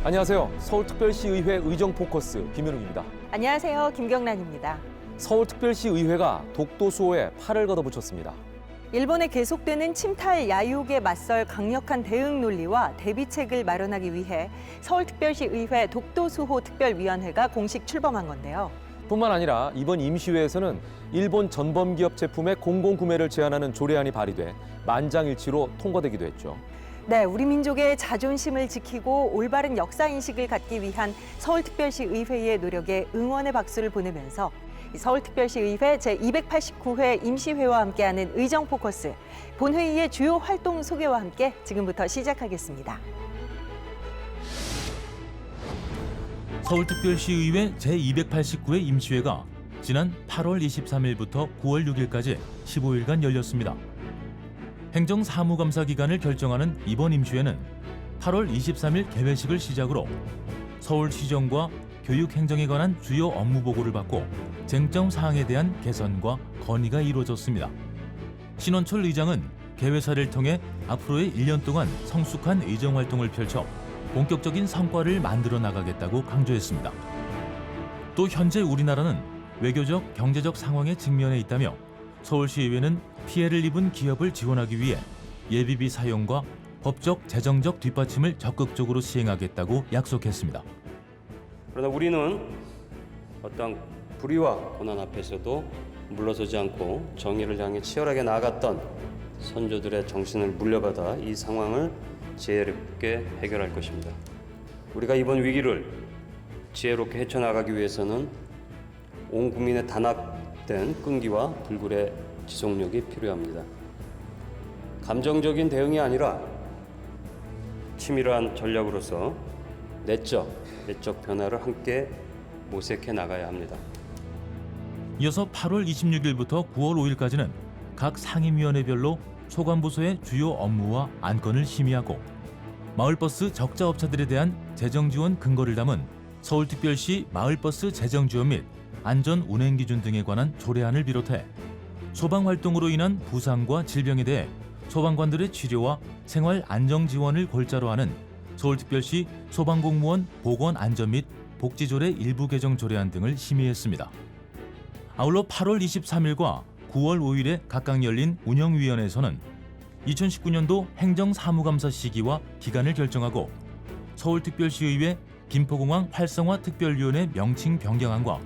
안녕하세요. 서울특별시의회 의정포커스 김현웅입니다. 안녕하세요. 김경란입니다. 서울특별시의회가 독도수호에 팔을 걷어붙였습니다. 일본에 계속되는 침탈 야욕에 맞설 강력한 대응 논리와 대비책을 마련하기 위해 서울특별시의회 독도수호 특별위원회가 공식 출범한 건데요. 뿐만 아니라 이번 임시회에서는 일본 전범기업 제품의 공공구매를 제한하는 조례안이 발의돼 만장일치로 통과되기도 했죠. 네, 우리 민족의 자존심을 지키고 올바른 역사인식을 갖기 위한 서울특별시의회의 노력에 응원의 박수를 보내면서 서울특별시의회 제289회 임시회와 함께하는 의정포커스, 본회의의 주요 활동 소개와 함께 지금부터 시작하겠습니다. 서울특별시의회 제289회 임시회가 지난 8월 23일부터 9월 6일까지 15일간 열렸습니다. 행정사무감사 기간을 결정하는 이번 임시회는 8월 23일 개회식을 시작으로 서울시정과 교육행정에 관한 주요 업무 보고를 받고 쟁점 사항에 대한 개선과 건의가 이루어졌습니다. 신원철 의장은 개회사를 통해 앞으로의 1년 동안 성숙한 의정활동을 펼쳐 본격적인 성과를 만들어 나가겠다고 강조했습니다. 또 현재 우리나라는 외교적, 경제적 상황에 직면해 있다며 서울시의회는 피해를 입은 기업을 지원하기 위해 예비비 사용과 법적, 재정적 뒷받침을 적극적으로 시행하겠다고 약속했습니다. 그러나 우리는 어떤 불의와 고난 앞에서도 물러서지 않고 정의를 향해 치열하게 나아갔던 선조들의 정신을 물려받아 이 상황을 지혜롭게 해결할 것입니다. 우리가 이번 위기를 지혜롭게 헤쳐나가기 위해서는 온 국민의 단합된 끈기와 불굴의 지속력이 필요합니다. 감정적인 대응이 아니라 치밀한 전략으로서 내적 변화를 함께 모색해 나가야 합니다. 이어서 8월 26일부터 9월 5일까지는 각 상임위원회별로 소관부서의 주요 업무와 안건을 심의하고 마을버스 적자업체들에 대한 재정지원 근거를 담은 서울특별시 마을버스 재정지원 및 안전운행기준 등에 관한 조례안을 비롯해 소방활동으로 인한 부상과 질병에 대해 소방관들의 치료와 생활안정지원을 골자로 하는 서울특별시 소방공무원 보건안전 및 복지조례 일부 개정 조례안 등을 심의했습니다. 아울러 8월 23일과 9월 5일에 각각 열린 운영위원회에서는 2019년도 행정사무감사 시기와 기간을 결정하고 서울특별시의회 김포공항 활성화 특별위원회 명칭 변경안과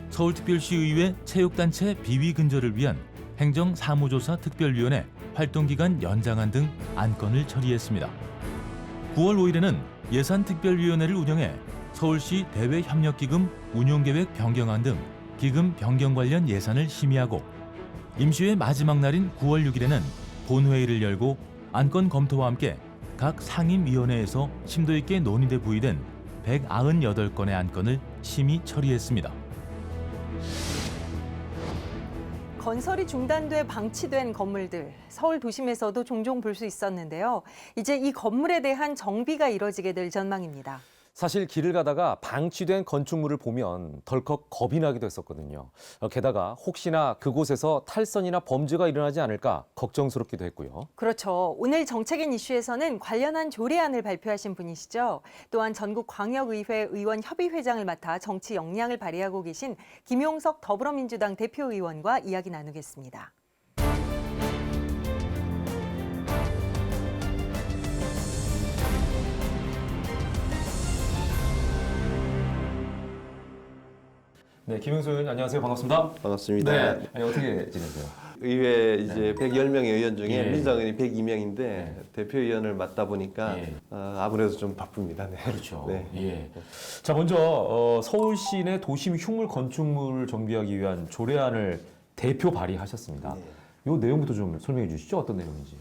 서울특별시의회 체육단체 비위 근절을 위한 행정사무조사 특별위원회 활동기간 연장안 등 안건을 처리했습니다. 9월 5일에는 예산특별위원회를 운영해 서울시 대외협력기금 운용계획 변경안 등 기금 변경 관련 예산을 심의하고 임시회 마지막 날인 9월 6일에는 본회의를 열고 안건 검토와 함께 각 상임위원회에서 심도 있게 논의돼 부의된 198건의 안건을 심의 처리했습니다. 건설이 중단돼 방치된 건물들, 서울 도심에서도 종종 볼 수 있었는데요. 이제 이 건물에 대한 정비가 이뤄지게 될 전망입니다. 사실 길을 가다가 방치된 건축물을 보면 덜컥 겁이 나기도 했었거든요. 게다가 혹시나 그곳에서 탈선이나 범죄가 일어나지 않을까 걱정스럽기도 했고요. 그렇죠. 오늘 정책인 이슈에서는 관련한 조례안을 발표하신 분이시죠. 또한 전국광역의회 의원협의회장을 맡아 정치 역량을 발휘하고 계신 김용석 더불어민주당 대표의원과 이야기 나누겠습니다. 네, 김용석 의원 안녕하세요. 반갑습니다. 반갑습니다. 네, 아니, 어떻게 지내세요? 의회 이제 110명의 의원 중에 예. 민주당 의원이 102명인데 대표의원을 맡다 보니까 예. 아무래도 좀 바쁩니다. 네. 그렇죠. 네. 예. 자, 먼저 서울 시내 도심 흉물 건축물을 정비하기 위한 조례안을 대표 발의하셨습니다. 이 내용부터 좀 설명해 주시죠. 어떤 내용인지.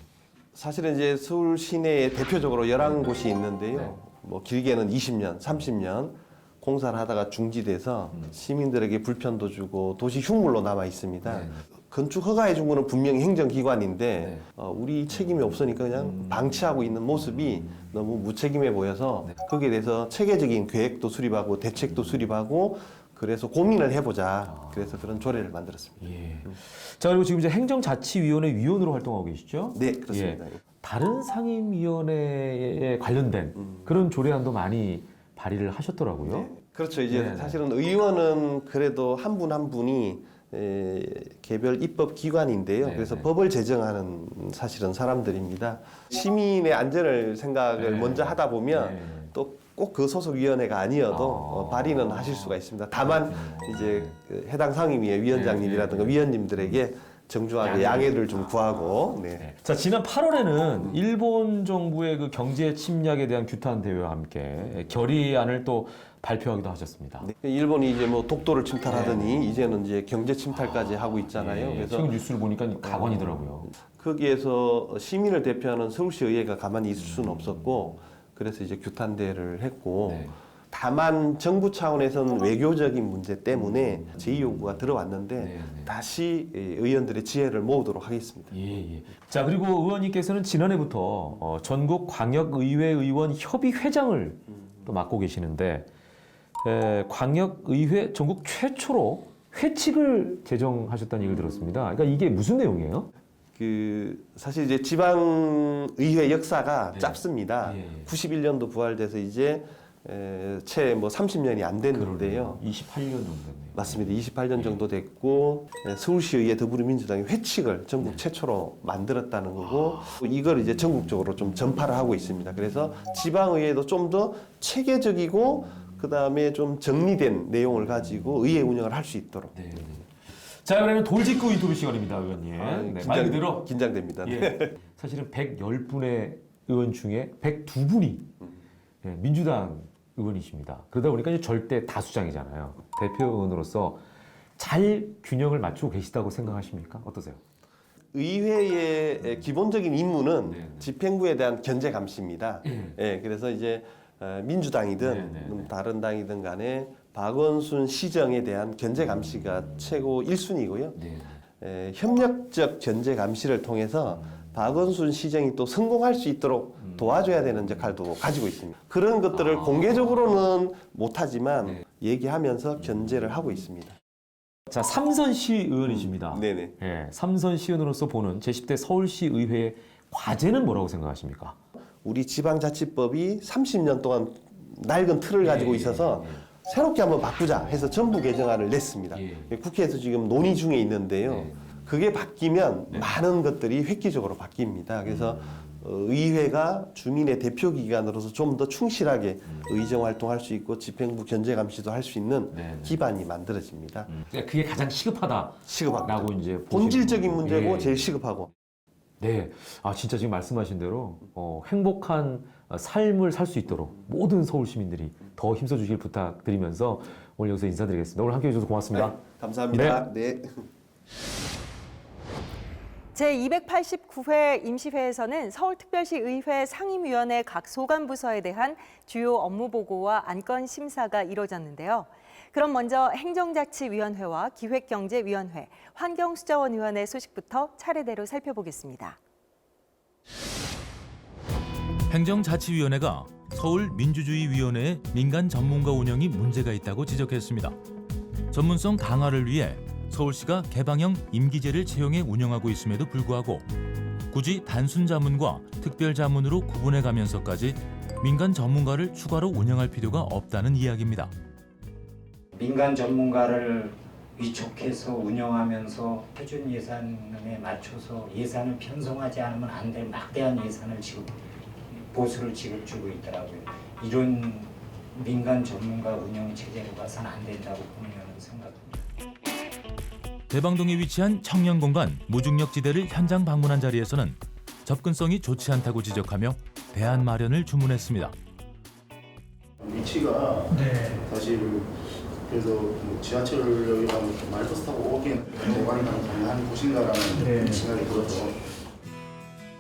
사실은 이제 서울 시내에 대표적으로 11곳이 있는데요. 네. 뭐 길게는 20년, 30년 공사를 하다가 중지돼서 시민들에게 불편도 주고 도시 흉물로 남아 있습니다. 네. 건축 허가해 준 거는 분명히 행정기관인데 네. 우리 책임이 없으니까 그냥 방치하고 있는 모습이 너무 무책임해 보여서 거기에 대해서 체계적인 계획도 수립하고 대책도 수립하고 그래서 고민을 해보자. 그래서 그런 조례를 만들었습니다. 예. 자, 그리고 지금 이제 행정자치위원회 위원으로 활동하고 계시죠? 네, 그렇습니다. 다른 상임위원회에 관련된 그런 조례안도 많이 발의를 하셨더라고요. 네. 그렇죠. 이제 네, 네. 사실은 의원은 그래도 한 분 한 분이 개별 입법 기관인데요. 네, 그래서 네. 법을 제정하는 사실은 사람들입니다. 시민의 안전을 생각을 네. 먼저 하다 보면 네. 또 꼭 그 소속 위원회가 아니어도 아. 발의는 하실 수가 있습니다. 다만 이제 그 해당 상임위의 위원장님이라든가 네, 네. 위원님들에게 정중하게 양해를 좀 구하고 네. 네. 자, 지난 8월에는 일본 정부의 그 경제 침략에 대한 규탄 대회와 함께 결의안을 또 발표하기도 하셨습니다. 네. 일본이 이제 뭐 독도를 침탈하더니 이제는 이제 경제 침탈까지 하고 있잖아요. 예, 그래서 최근 뉴스를 보니까 가관이더라고요. 거기에서 시민을 대표하는 서울시 의회가 가만히 있을 수는 없었고 그래서 이제 규탄 대회를 했고 네. 다만 정부 차원에서는 외교적인 문제 때문에 제의 요구가 들어왔는데 네, 네. 다시 의원들의 지혜를 모으도록 하겠습니다. 예, 예. 자, 그리고 의원님께서는 지난해부터 전국 광역의회 의원 협의회장을 또 맡고 계시는데 광역의회 전국 최초로 회칙을 제정하셨다는 얘기를 들었습니다. 그러니까 이게 무슨 내용이에요? 그 사실 이제 지방 의회 역사가 네. 짧습니다. 예, 예. 91년도 부활돼서 이제 채 뭐 30년이 안 됐는데요. 28년 정도 됐네요. 맞습니다. 28년 정도 됐고 서울시의회 더불어민주당이 회칙을 전국 최초로 만들었다는 거고 이걸 이제 전국적으로 좀 전파를 하고 있습니다. 그래서 지방의회도 좀 더 체계적이고 그 다음에 좀 정리된 내용을 가지고 의회 운영을 할 수 있도록. 네, 네. 자, 그러면 돌직구 인터뷰 시간입니다, 의원님. 네, 말 그대로 긴장됩니다. 네. 예, 사실은 110분의 의원 중에 102분이 민주당 의원이십니다. 그러다 보니까 이제 절대 다수장이잖아요. 대표 의원으로서 잘 균형을 맞추고 계시다고 생각하십니까? 어떠세요? 의회의 기본적인 임무는 네, 네. 집행부에 대한 견제 감시입니다. 예, 그래서 이제 민주당이든 네, 네, 네. 다른 당이든 간에 박원순 시정에 대한 견제 감시가 최고 1순위고요. 네. 협력적 견제 감시를 통해서 박원순 시정이 또 성공할 수 있도록 도와줘야 되는 역할도 가지고 있습니다. 그런 것들을 공개적으로는 못하지만 네. 얘기하면서 견제를 하고 있습니다. 자, 삼선시 의원이십니다. 네네. 예, 삼선시 의원으로서 보는 제10대 서울시 의회의 과제는 뭐라고 생각하십니까? 우리 지방자치법이 30년 동안 낡은 틀을 가지고 있어서 새롭게 한번 바꾸자 해서 전부 개정안을 냈습니다. 국회에서 지금 논의 중에 있는데요. 그게 바뀌면 많은 것들이 획기적으로 바뀝니다. 그래서 의회가 주민의 대표 기관으로서 좀 더 충실하게 의정 활동할 수 있고 집행부 견제 감시도 할 수 있는 기반이 만들어집니다. 그러니까 그게 가장 시급하다라고 시급합니다. 이제 본질적인 문제고 예. 제일 시급하고. 네, 아 진짜 지금 말씀하신 대로 행복한 삶을 살 수 있도록 모든 서울 시민들이 더 힘써주길 부탁드리면서 오늘 여기서 인사드리겠습니다. 오늘 함께해 주셔서 고맙습니다. 감사합니다. 네. 제289회 임시회에서는 서울특별시 의회 상임위원회 각 소관부서에 대한 주요 업무 보고와 안건 심사가 이뤄졌는데요. 그럼 먼저 행정자치위원회와 기획경제위원회, 환경수자원위원회 소식부터 차례대로 살펴보겠습니다. 행정자치위원회가 서울민주주의위원회의 민간 전문가 운영이 문제가 있다고 지적했습니다. 전문성 강화를 위해 서울시가 개방형 임기제를 채용해 운영하고 있음에도 불구하고 굳이 단순 자문과 특별 자문으로 구분해 가면서까지 민간 전문가를 추가로 운영할 필요가 없다는 이야기입니다. 민간 전문가를 위촉해서 운영하면서 표준 예산에 맞춰서 예산을 편성하지 않으면 안 될 막대한 예산을 보수를 지급주고 있더라고요. 이런 민간 전문가 운영 체제로 가서는 안 된다고 보면 생각합니다. 대방동에 위치한 청년공간 무중력지대를 현장 방문한 자리에서는 접근성이 좋지 않다고 지적하며 대안 마련을 주문했습니다. 위치가 사실 그래서 뭐 지하철역에 가면 말버스 타고 오기엔 대관이 가능한 곳인가라는 생각이 들어서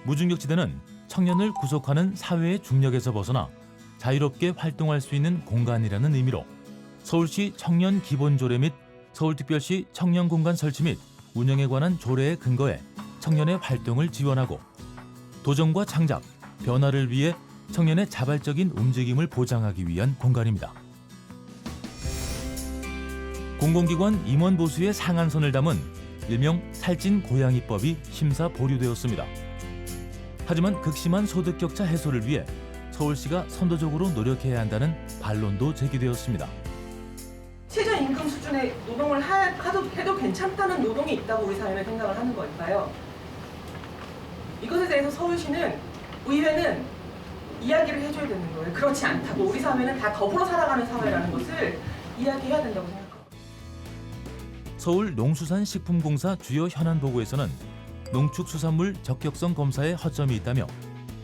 무중력지대는 청년을 구속하는 사회의 중력에서 벗어나 자유롭게 활동할 수 있는 공간이라는 의미로 서울시 청년 기본조례 및 서울특별시 청년공간 설치 및 운영에 관한 조례에 근거해 청년의 활동을 지원하고 도전과 창작, 변화를 위해 청년의 자발적인 움직임을 보장하기 위한 공간입니다. 공공기관 임원 보수의 상한선을 담은 일명 살찐 고양이법이 심사 보류되었습니다. 하지만 극심한 소득 격차 해소를 위해 서울시가 선도적으로 노력해야 한다는 반론도 제기되었습니다. 최저임금 수준의 노동을 해도 괜찮다는 노동이 있다고 우리 사회는 생각을 하는 걸까요? 이것에 대해서 서울시는, 의회는 이야기를 해줘야 되는 거예요. 그렇지 않다고. 우리 사회는 다 더불어 살아가는 사회라는 것을 이야기해야 된다고 생각합니다. 서울농수산식품공사 주요 현안 보고에서는 농축수산물 적격성 검사에 허점이 있다며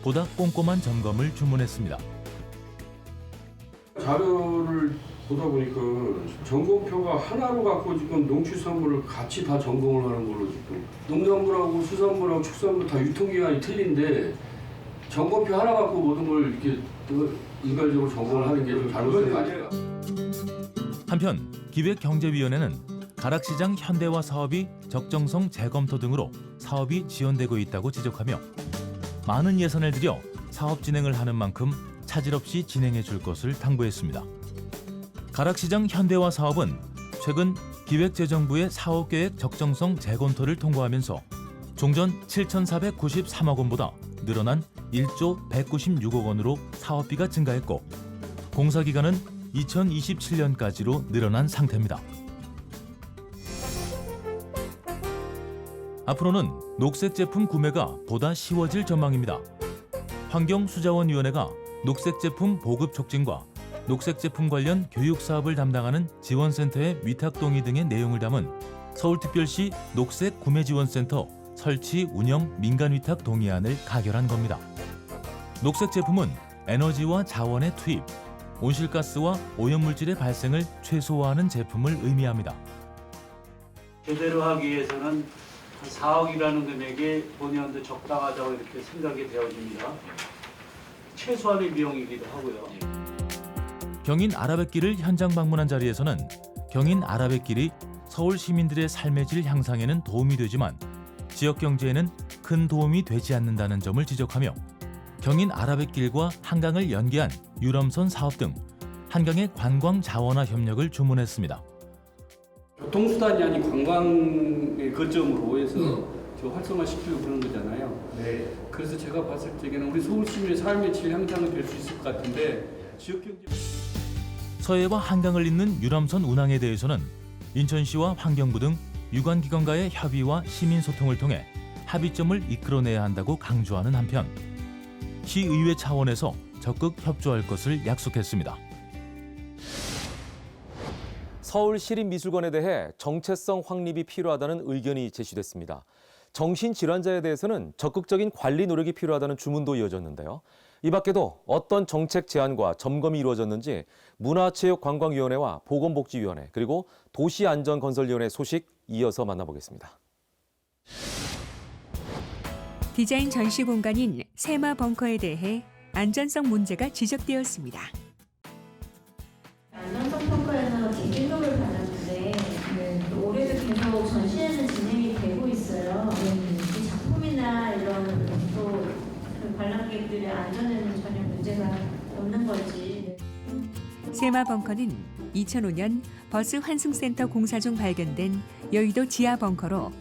보다 꼼꼼한 점검을 주문했습니다. 자료를 보다 보니까 점검표가 하나로 갖고 지금 농축산물을 같이 다 점검을 하는 걸로 지금 농산물하고 수산물하고 축산물 다 유통기한이 틀린데 점검표 하나 갖고 모든 걸 이렇게 일괄적으로 점검을 하는 게 좀 잘못된 거 아닐까. 한편 기획경제위원회는 가락시장 현대화 사업이 적정성 재검토 등으로 사업이 지연되고 있다고 지적하며 많은 예산을 들여 사업 진행을 하는 만큼 차질 없이 진행해 줄 것을 당부했습니다. 가락시장 현대화 사업은 최근 기획재정부의 사업계획 적정성 재검토를 통과하면서 종전 7,493억 원보다 늘어난 1조 196억 원으로 사업비가 증가했고 공사기간은 2027년까지로 늘어난 상태입니다. 앞으로는 녹색 제품 구매가 보다 쉬워질 전망입니다. 환경수자원위원회가 녹색 제품 보급 촉진과 녹색 제품 관련 교육 사업을 담당하는 지원센터의 위탁 동의 등의 내용을 담은 서울특별시 녹색 구매지원센터 설치 운영 민간 위탁 동의안을 가결한 겁니다. 녹색 제품은 에너지와 자원의 투입, 온실가스와 오염물질의 발생을 최소화하는 제품을 의미합니다. 제대로 하기 위해서는 4억이라는 금액이 본의원도 적당하다고 이렇게 생각이 되어집니다. 최소한의 비용이기도 하고요. 경인 아라뱃길을 현장 방문한 자리에서는 경인 아라뱃길이 서울 시민들의 삶의 질 향상에는 도움이 되지만 지역 경제에는 큰 도움이 되지 않는다는 점을 지적하며 경인 아라뱃길과 한강을 연계한 유람선 사업 등 한강의 관광 자원화 협력을 주문했습니다. 교통수단이 아닌 관광의 거점으로 해서 활성화시키려고 그러는 거잖아요. 네. 그래서 제가 봤을 때에는 우리 서울 시민의 삶의 질 향상이 될 수 있을 것 같은데 지역경제... 서해와 한강을 잇는 유람선 운항에 대해서는 인천시와 환경부 등 유관기관과의 협의와 시민소통을 통해 합의점을 이끌어내야 한다고 강조하는 한편 시의회 차원에서 적극 협조할 것을 약속했습니다. 서울시립미술관에 대해 정체성 확립이 필요하다는 의견이 제시됐습니다. 정신질환자에 대해서는 적극적인 관리 노력이 필요하다는 주문도 이어졌는데요. 이 밖에도 어떤 정책 제안과 점검이 이루어졌는지 문화체육관광위원회와 보건복지위원회 그리고 도시안전건설위원회 소식 이어서 만나보겠습니다. 디자인 전시 공간인 세마 벙커에 대해 안전성 문제가 지적되었습니다. 안전성 평가에서 기준도를 받았는데 올해도 계속 전시회는 진행이 되고 있어요. 이 작품이나 이런 또 관람객들의 안전에는 전혀 문제가 없는 건지. 세마 벙커는 2005년 버스 환승센터 공사 중 발견된 여의도 지하 벙커로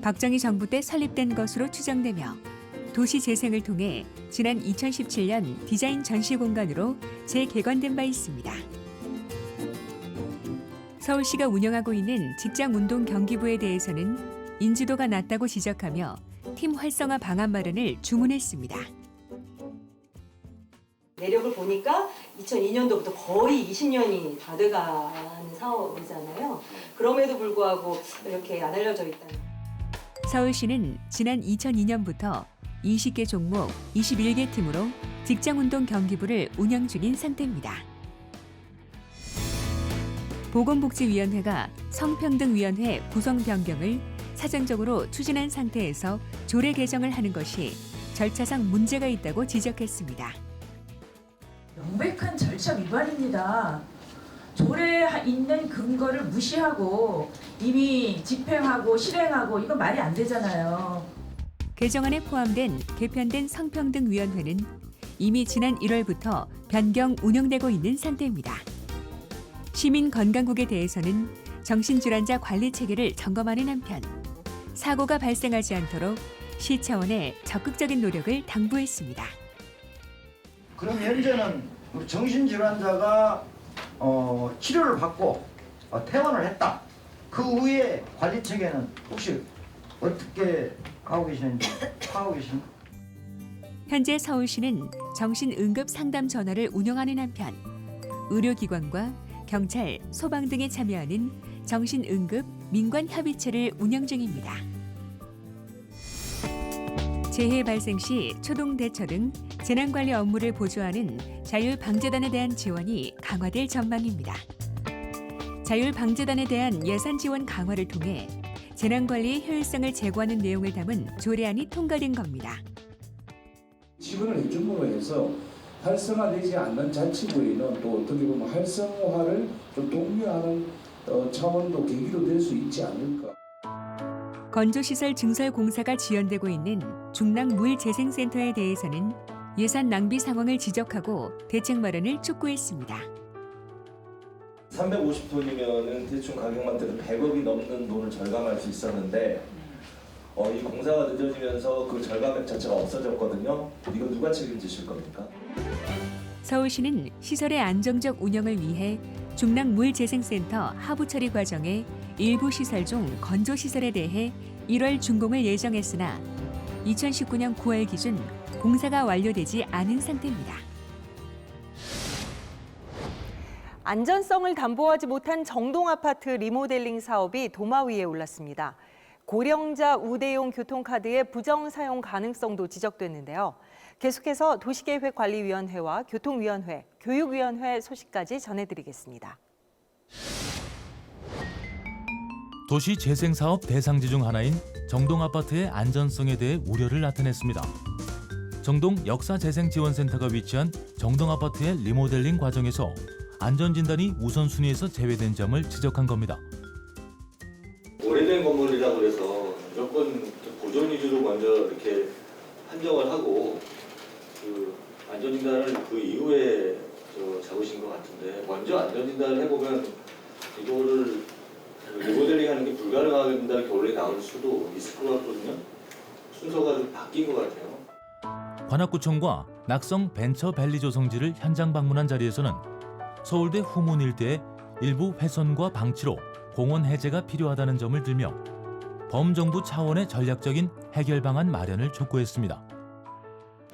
박정희 정부 때 설립된 것으로 추정되며 도시 재생을 통해 지난 2017년 디자인 전시 공간으로 재개관된 바 있습니다. 서울시가 운영하고 있는 직장운동경기부에 대해서는 인지도가 낮다고 지적하며 팀 활성화 방안 마련을 주문했습니다. 내력을 보니까 2002년도부터 거의 20년이 다 돼가는 사업이잖아요. 그럼에도 불구하고 이렇게 안 알려져 있다는. 서울시는 지난 2002년부터 20개 종목 21개 팀으로 직장운동경기부를 운영 중인 상태입니다. 보건복지위원회가 성평등위원회 구성 변경을 사전적으로 추진한 상태에서 조례 개정을 하는 것이 절차상 문제가 있다고 지적했습니다. 명백한 절차 위반입니다. 조례에 있는 근거를 무시하고 이미 집행하고 실행하고 이거 말이 안 되잖아요. 개정안에 포함된 개편된 성평등위원회는 이미 지난 1월부터 변경 운영되고 있는 상태입니다. 시민건강국에 대해서는 정신질환자 관리 체계를 점검하는 한편 사고가 발생하지 않도록 시 차원의 적극적인 노력을 당부했습니다. 그럼 현재는 정신질환자가 치료를 받고 퇴원을 했다. 그 후에 관리 체계는 혹시 어떻게 하고 계시는지 하고 계십니까? 현재 서울시는 정신응급상담전화를 운영하는 한편 의료기관과 경찰, 소방 등이 참여하는 정신응급 민관협의체를 운영 중입니다. 재해 발생 시 초동 대처 등 재난관리 업무를 보조하는 자율방재단에 대한 지원이 강화될 전망입니다. 자율방재단에 대한 예산 지원 강화를 통해 재난관리의 효율성을 제고하는 내용을 담은 조례안이 통과된 겁니다. 지분을 일정으로 해서 활성화되지 않는 자치구에는 또 어떻게 보면 활성화를 좀 독려하는 차원도 계기로 될 수 있지 않을까. 건조시설 증설 공사가 지연되고 있는 중랑물재생센터에 대해서는 예산 낭비 상황을 지적하고 대책 마련을 촉구했습니다. 350톤이면은 대충 가격만 들어도 100억이 넘는 돈을 절감할 수 있었는데 이 공사가 늦어지면서 그 절감액 자체가 없어졌거든요. 이거 누가 책임지실 겁니까? 서울시는 시설의 안정적 운영을 위해 중랑물재생센터 하부 처리 과정에 일부 시설 중 건조시설에 대해 1월 준공을 예정했으나 2019년 9월 기준 공사가 완료되지 않은 상태입니다. 안전성을 담보하지 못한 정동아파트 리모델링 사업이 도마 위에 올랐습니다. 고령자 우대용 교통카드의 부정 사용 가능성도 지적됐는데요. 계속해서 도시계획관리위원회와 교통위원회, 교육위원회 소식까지 전해드리겠습니다. 도시재생사업 대상지 중 하나인 정동아파트의 안전성에 대해 우려를 나타냈습니다. 정동 역사재생지원센터가 위치한 정동아파트의 리모델링 과정에서 안전진단이 우선순위에서 제외된 점을 지적한 겁니다. 오래된 건물이라고 해서 무조건 보존 위주로 먼저 이렇게 판정을 하고 그 안전진단을 그 이후에 잡으신 것 같은데 먼저 안전진단을 해보면 이거를 리모델링하는 게 불가능하다는 결론이 나올 수도 있을 것 같거든요. 순서가 좀 바뀐 것 같아요. 관악구청과 낙성 벤처밸리 조성지를 현장 방문한 자리에서는 서울대 후문 일대의 일부 훼손과 방치로 공원 해제가 필요하다는 점을 들며 범정부 차원의 전략적인 해결 방안 마련을 촉구했습니다.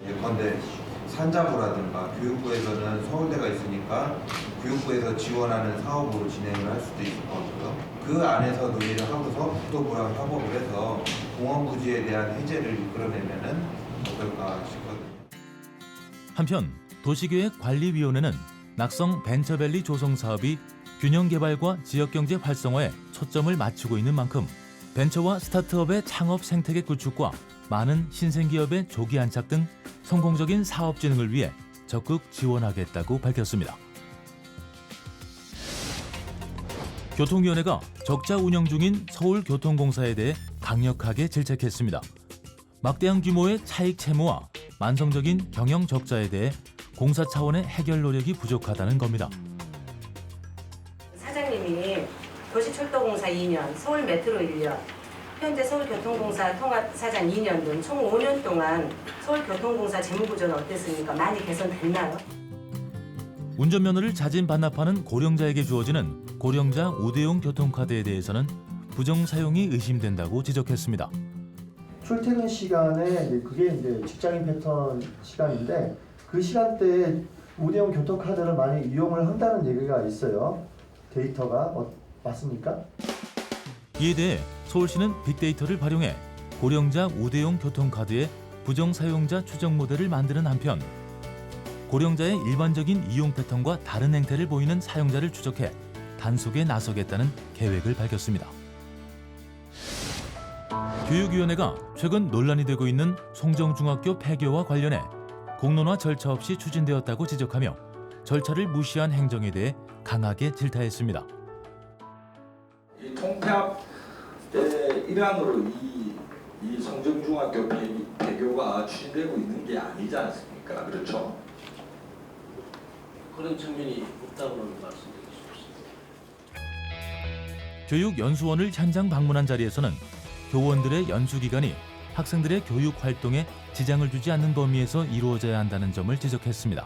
예컨대 산자부라든가 교육부에서는 서울대가 있으니까 교육부에서 지원하는 사업으로 진행을 할 수도 있을 것 같고요. 그 안에서 논의를 하고서 국토부랑 협업을 해서 공원 부지에 대한 해제를 이끌어내면은 어떨까 싶거든요. 한편 도시계획관리위원회는 낙성 벤처밸리 조성 사업이 균형 개발과 지역경제 활성화에 초점을 맞추고 있는 만큼 벤처와 스타트업의 창업 생태계 구축과 많은 신생기업의 조기 안착 등 성공적인 사업 진행을 위해 적극 지원하겠다고 밝혔습니다. 교통위원회가 적자 운영 중인 서울교통공사에 대해 강력하게 질책했습니다. 막대한 규모의 차익 채무와 만성적인 경영 적자에 대해 공사 차원의 해결 노력이 부족하다는 겁니다. 사장님이 도시철도공사 2년, 서울메트로 1년, 현재 서울교통공사 통합사장 2년 등 총 5년 동안 서울교통공사 재무구조는 어땠습니까? 많이 개선됐나요? 운전면허를 자진 반납하는 고령자에게 주어지는 고령자 우대용 교통카드에 대해서는 부정 사용이 의심된다고 지적했습니다. 출퇴근 시간에 그게 이제 직장인 패턴 시간인데 그 시간대에 우대용 교통카드를 많이 이용을 한다는 얘기가 있어요. 데이터가 맞습니까? 이에 대해 서울시는 빅데이터를 활용해 고령자 우대용 교통카드의 부정 사용자 추적 모델을 만드는 한편 고령자의 일반적인 이용 패턴과 다른 행태를 보이는 사용자를 추적해 단속에 나서겠다는 계획을 밝혔습니다. 교육위원회가 최근 논란이 되고 있는 송정중학교 폐교와 관련해 공론화 절차 없이 추진되었다고 지적하며 절차를 무시한 행정에 대해 강하게 질타했습니다. 이 통폐합 때 일환으로 이 송정중학교 폐교가 추진되고 있는 게 아니지 않습니까? 그렇죠? 그런 측면이 없다고는 말씀드리고 싶습니다. 교육연수원을 현장 방문한 자리에서는 교원들의 연수 기간이 학생들의 교육 활동에 지장을 주지 않는 범위에서 이루어져야 한다는 점을 지적했습니다.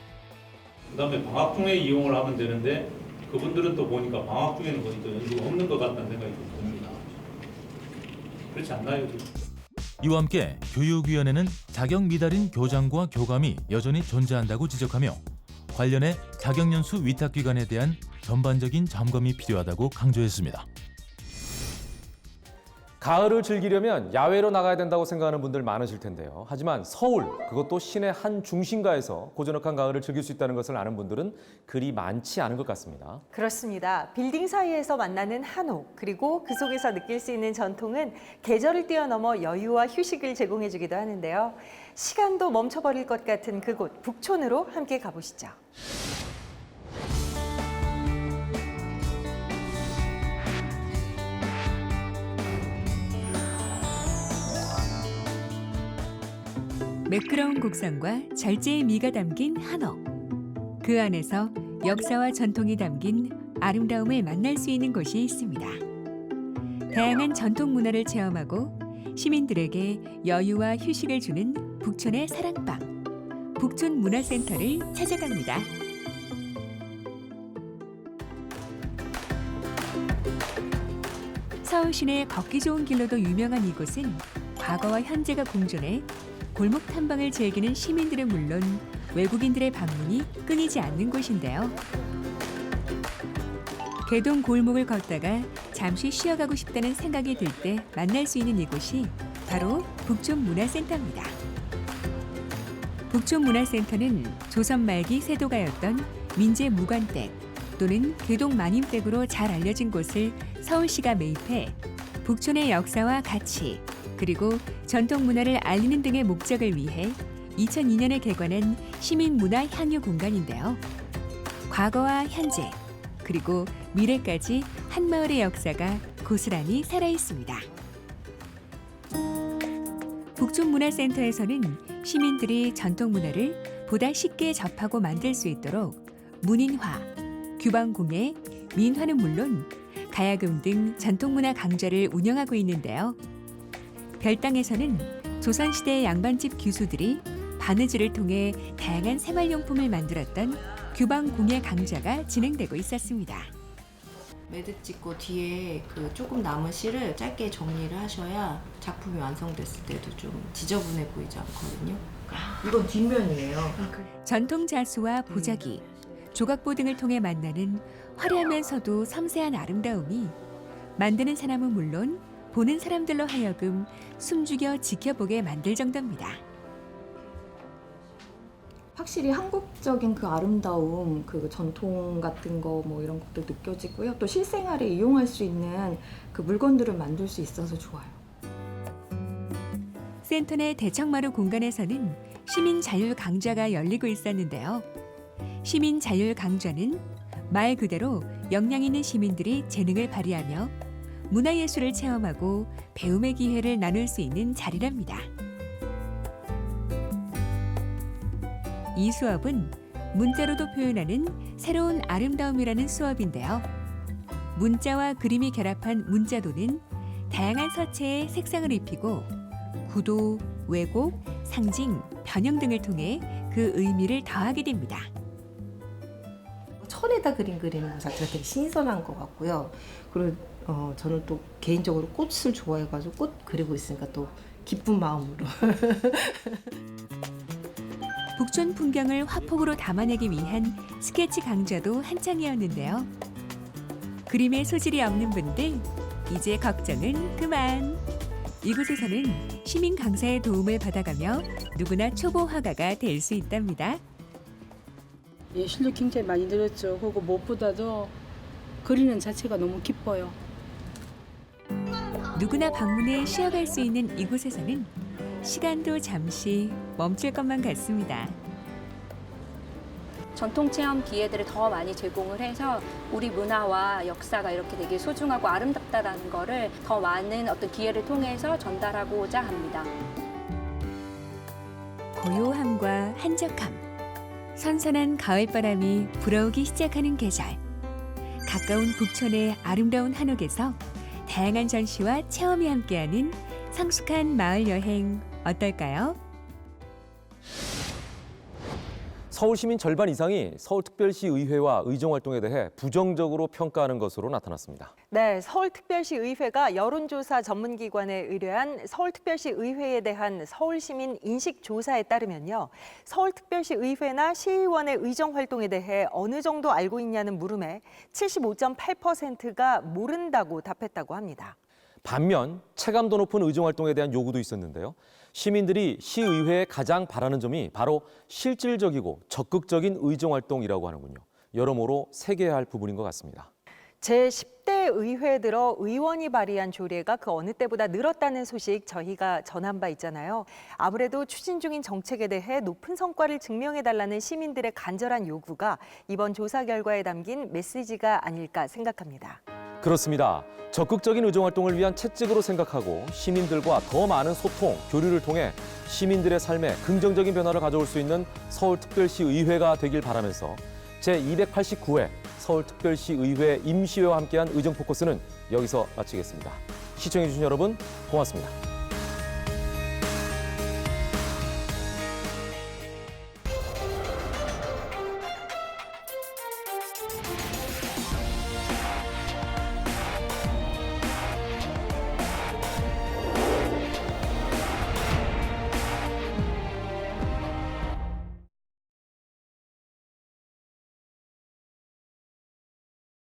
그다음에 방학 중에 이용을 하면 되는데 그분들은 또 보니까 방학 중에는 거의 또 연수가 없는 것 같다는 생각이 듭니다. 그렇지 않나요? 지금? 이와 함께 교육위원회는 자격 미달인 교장과 교감이 여전히 존재한다고 지적하며 관련해 자격연수 위탁기관에 대한 전반적인 점검이 필요하다고 강조했습니다. 가을을 즐기려면 야외로 나가야 된다고 생각하는 분들 많으실 텐데요. 하지만 서울, 그것도 시내 한 중심가에서 고즈넉한 가을을 즐길 수 있다는 것을 아는 분들은 그리 많지 않은 것 같습니다. 그렇습니다. 빌딩 사이에서 만나는 한옥, 그리고 그 속에서 느낄 수 있는 전통은 계절을 뛰어넘어 여유와 휴식을 제공해주기도 하는데요. 시간도 멈춰버릴 것 같은 그곳, 북촌으로 함께 가보시죠. 매끄러운 곡선과 절제의 미가 담긴 한옥. 그 안에서 역사와 전통이 담긴 아름다움을 만날 수 있는 곳이 있습니다. 다양한 전통 문화를 체험하고 시민들에게 여유와 휴식을 주는 북촌의 사랑방, 북촌문화센터를 찾아갑니다. 서울 시내 걷기 좋은 길로도 유명한 이곳은 과거와 현재가 공존해 골목 탐방을 즐기는 시민들은 물론 외국인들의 방문이 끊이지 않는 곳인데요. 개동 골목을 걷다가 잠시 쉬어가고 싶다는 생각이 들 때 만날 수 있는 이곳이 바로 북촌문화센터입니다. 북촌문화센터는 조선 말기 세도가였던 민제 무관댁 또는 개동 마님댁으로 잘 알려진 곳을 서울시가 매입해 북촌의 역사와 가치 그리고 전통 문화를 알리는 등의 목적을 위해 2002년에 개관한 시민문화 향유 공간인데요. 과거와 현재 그리고 미래까지 한 마을의 역사가 고스란히 살아있습니다. 북촌문화센터에서는 시민들이 전통 문화를 보다 쉽게 접하고 만들 수 있도록 문인화, 규방공예, 민화는 물론 가야금 등 전통문화 강좌를 운영하고 있는데요. 별당에서는 조선시대 양반집 규수들이 바느질을 통해 다양한 생활용품을 만들었던 규방공예 강좌가 진행되고 있었습니다. 매듭 짓고 뒤에 그 조금 남은 실을 짧게 정리를 하셔야 작품이 완성됐을 때도 좀 지저분해 보이지 않거든요. 이건 뒷면이에요. 전통 자수와 보자기, 조각보 등을 통해 만나는 화려하면서도 섬세한 아름다움이 만드는 사람은 물론 보는 사람들로 하여금 숨죽여 지켜보게 만들 정도입니다. 확실히 한국적인 그 아름다움, 그 전통 같은 거 뭐 이런 것도 느껴지고요. 또 실생활에 이용할 수 있는 그 물건들을 만들 수 있어서 좋아요. 센터 내 대청마루 공간에서는 시민 자율 강좌가 열리고 있었는데요. 시민 자율 강좌는 말 그대로 역량 있는 시민들이 재능을 발휘하며 문화예술을 체험하고 배움의 기회를 나눌 수 있는 자리랍니다. 이 수업은 문자로도 표현하는 새로운 아름다움이라는 수업인데요. 문자와 그림이 결합한 문자도는 다양한 서체에 색상을 입히고 구도, 왜곡, 상징, 변형 등을 통해 그 의미를 더하게 됩니다. 천에다 그림 그리는 것 자체가 되게 신선한 것 같고요. 그리고 저는 또 개인적으로 꽃을 좋아해가지고 꽃 그리고 있으니까 또 기쁜 마음으로. 북촌 풍경을 화폭으로 담아내기 위한 스케치 강좌도 한창이었는데요. 그림에 소질이 없는 분들, 이제 걱정은 그만. 이곳에서는 시민 강사의 도움을 받아가며 누구나 초보 화가가 될 수 있답니다. 예, 실력 굉장히 많이 늘었죠. 그리고 무엇보다도 그리는 자체가 너무 기뻐요. 누구나 방문해 쉬어갈 수 있는 이곳에서는 시간도 잠시 멈출 것만 같습니다. 전통 체험 기회들을 더 많이 제공을 해서 우리 문화와 역사가 이렇게 되게 소중하고 아름답다라는 거를 더 많은 어떤 기회를 통해서 전달하고자 합니다. 고요함과 한적함, 선선한 가을바람이 불어오기 시작하는 계절. 가까운 북촌의 아름다운 한옥에서 다양한 전시와 체험이 함께하는 성숙한 마을 여행 어떨까요? 서울 시민 절반 이상이 서울특별시 의회와 의정활동에 대해 부정적으로 평가하는 것으로 나타났습니다. 네, 서울특별시 의회가 여론조사 전문기관에 의뢰한 서울특별시 의회에 대한 서울시민 인식조사에 따르면요. 서울특별시 의회나 시의원의 의정활동에 대해 어느 정도 알고 있냐는 물음에 75.8%가 모른다고 답했다고 합니다. 반면 체감도 높은 의정활동에 대한 요구도 있었는데요. 시민들이 시의회에 가장 바라는 점이 바로 실질적이고 적극적인 의정활동이라고 하는군요. 여러모로 새겨야 할 부분인 것 같습니다. 제10대 의회 들어 의원이 발의한 조례가 그 어느 때보다 늘었다는 소식 저희가 전한 바 있잖아요. 아무래도 추진 중인 정책에 대해 높은 성과를 증명해달라는 시민들의 간절한 요구가 이번 조사 결과에 담긴 메시지가 아닐까 생각합니다. 그렇습니다. 적극적인 의정활동을 위한 채찍으로 생각하고 시민들과 더 많은 소통, 교류를 통해 시민들의 삶에 긍정적인 변화를 가져올 수 있는 서울특별시 의회가 되길 바라면서 제289회 서울특별시 의회 임시회와 함께한 의정포커스는 여기서 마치겠습니다. 시청해주신 여러분 고맙습니다.